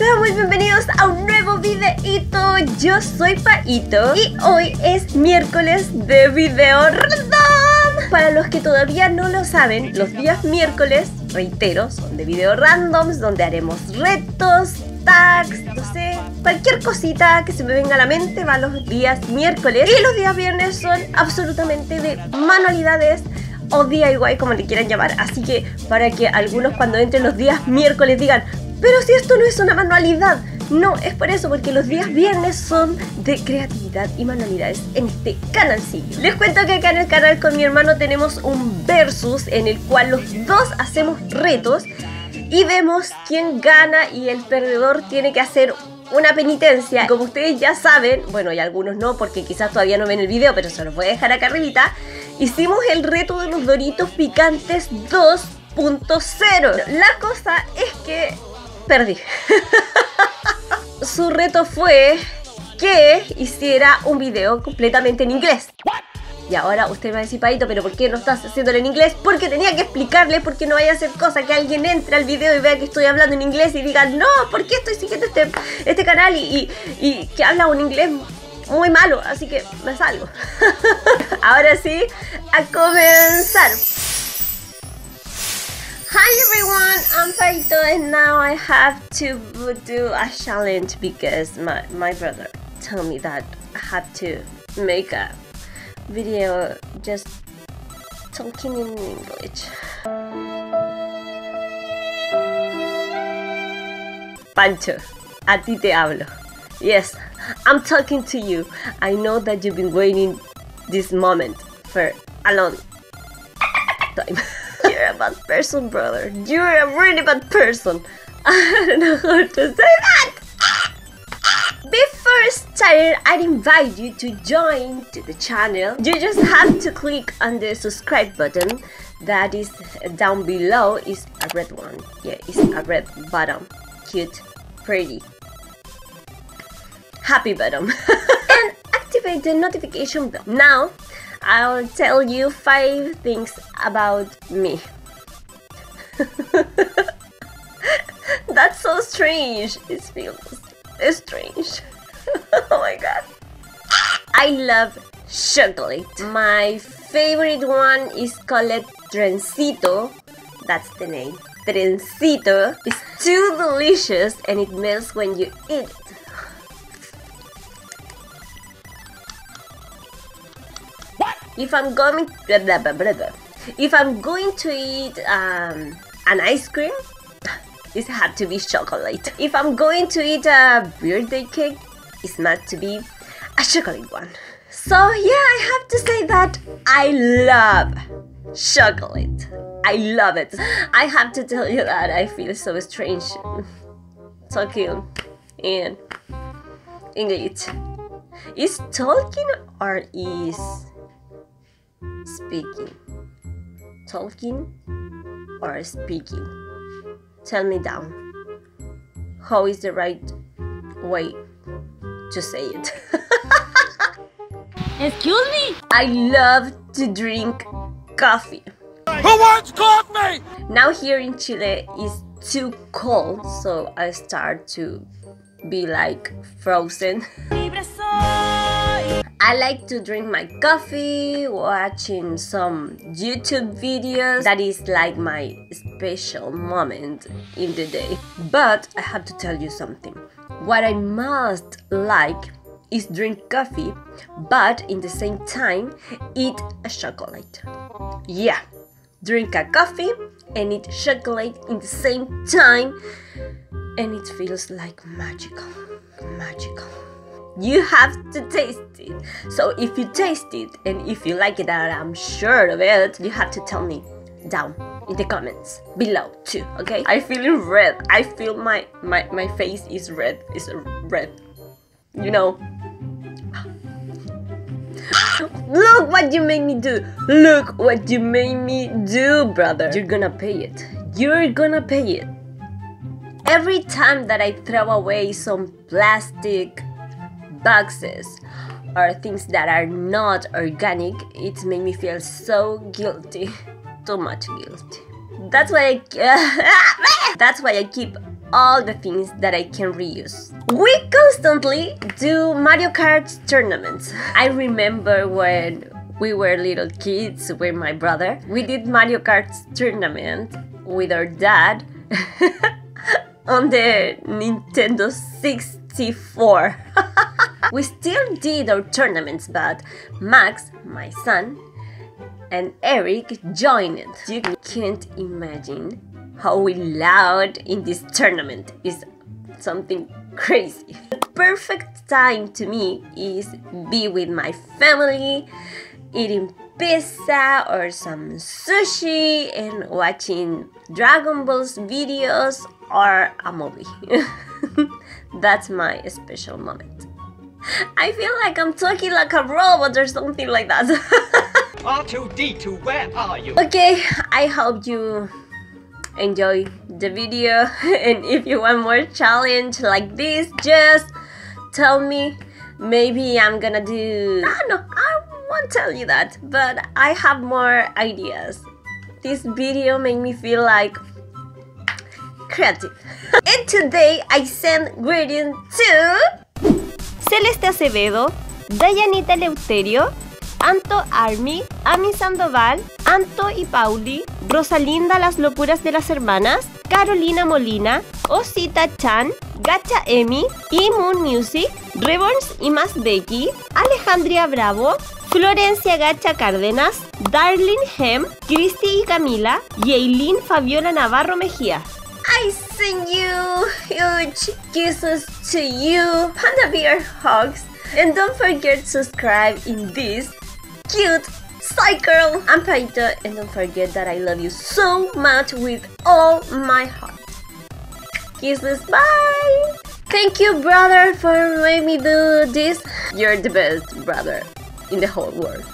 Sean muy bienvenidos a un nuevo videíto. Yo soy Paito y hoy es miércoles de video random. Para los que todavía no lo saben, los días miércoles, reitero, son de video randoms, donde haremos retos, tags, no sé, cualquier cosita que se me venga a la mente va los días miércoles. Y los días viernes son absolutamente de manualidades o DIY, como le quieran llamar. Así que para que algunos cuando entren los días miércoles digan: pero si esto no es una manualidad. No, es por eso, porque los días viernes son de creatividad y manualidades en este canalcillo. Les cuento que acá en el canal con mi hermano tenemos un versus en el cual los dos hacemos retos y vemos quién gana, y el perdedor tiene que hacer una penitencia. Y como ustedes ya saben, bueno, y algunos no porque quizás todavía no ven el video, pero se los voy a dejar acá arribita, hicimos el reto de los Doritos picantes 2.0. La cosa es que perdí. Su reto fue que hiciera un video completamente en inglés. Y ahora usted me va a decir: Paito, ¿pero por qué no estás haciéndolo en inglés? Porque tenía que explicarle, porque no vaya a hacer cosa que alguien entre al video y vea que estoy hablando en inglés y diga: no, ¿por qué estoy siguiendo este canal y que habla un inglés muy malo? Así que me salgo. Ahora sí, a comenzar. Hi everyone, I'm Paito, and now I have to do a challenge because my brother told me that I have to make a video just talking in English. Pancho, a ti te hablo. Yes, I'm talking to you. I know that you've been waiting this moment for a long time. You're a bad person, brother. You're a really bad person. I don't know how to say that. Before starting, I'd invite you to join to the channel. You just have to click on the subscribe button that is down below. Is a red one. Yeah, it's a red button. Cute, pretty, happy button. And activate the notification bell. Now, I'll tell you 5 things about me. That's so strange. It feels strange. Oh my god. I love chocolate. My favorite one is called Trencito. That's the name. Trencito. It's too delicious and it melts when you eat it. If I'm going to eat an ice cream, it had to be chocolate. If I'm going to eat a birthday cake, it's meant to be a chocolate one. So yeah, I have to say that I love chocolate. I love it. I have to tell you that I feel so strange talking in English. Is talking or is speaking? Talking or speaking? Tell me down. How is the right way to say it? Excuse me? I love to drink coffee. Who wants coffee? Now here in Chile it's too cold, so I start to be like frozen. I like to drink my coffee, watching some YouTube videos. That is like my special moment in the day. But I have to tell you something. What I must like is drink coffee, but in the same time eat a chocolate. Yeah, drink a coffee and eat chocolate in the same time, and it feels like magical. Magical. You have to taste it. So if you taste it and if you like it, and I'm sure of it, you have to tell me down in the comments below too, okay? I feel red. I feel my face is red. It's red. You know. Look what you made me do. Look what you made me do, brother. You're gonna pay it. You're gonna pay it. Every time that I throw away some plastic boxes or things that are not organic, it makes me feel so guilty. Too much guilty. That's why I keep all the things that I can reuse. We constantly do Mario Kart tournaments. I remember when we were little kids with my brother, we did Mario Kart tournament with our dad on the Nintendo 64. We still did our tournaments, but Max, my son, and Eric joined. You can't imagine how we loud in this tournament. Is something crazy. The perfect time to me is be with my family, eating pizza or some sushi and watching Dragon Ball's videos or a movie. That's my special moment. I feel like I'm talking like a robot or something like that. R2-D2, where are you? Okay, I hope you enjoy the video, and if you want more challenge like this, just tell me. Maybe I'm gonna do... No, I won't tell you that, but I have more ideas. This video made me feel like creative. And today I send greetings to Celeste Acevedo, Dayanita Eleuterio, Anto Army, Ami Sandoval, Anto y Pauli, Rosalinda Las Locuras de las Hermanas, Carolina Molina, Osita Chan, Gacha Emi, Moon Music, Reborns y más Becky, Alejandria Bravo, Florencia Gacha Cárdenas, Darlene Hem, Cristi y Camila, Yailin Fabiola Navarro Mejía. I send you huge kisses to you, Panda Bear hugs, and don't forget to subscribe in this cute cycle. I'm Paito, and don't forget that I love you so much with all my heart. Kisses, bye! Thank you, brother, for letting me do this. You're the best brother in the whole world.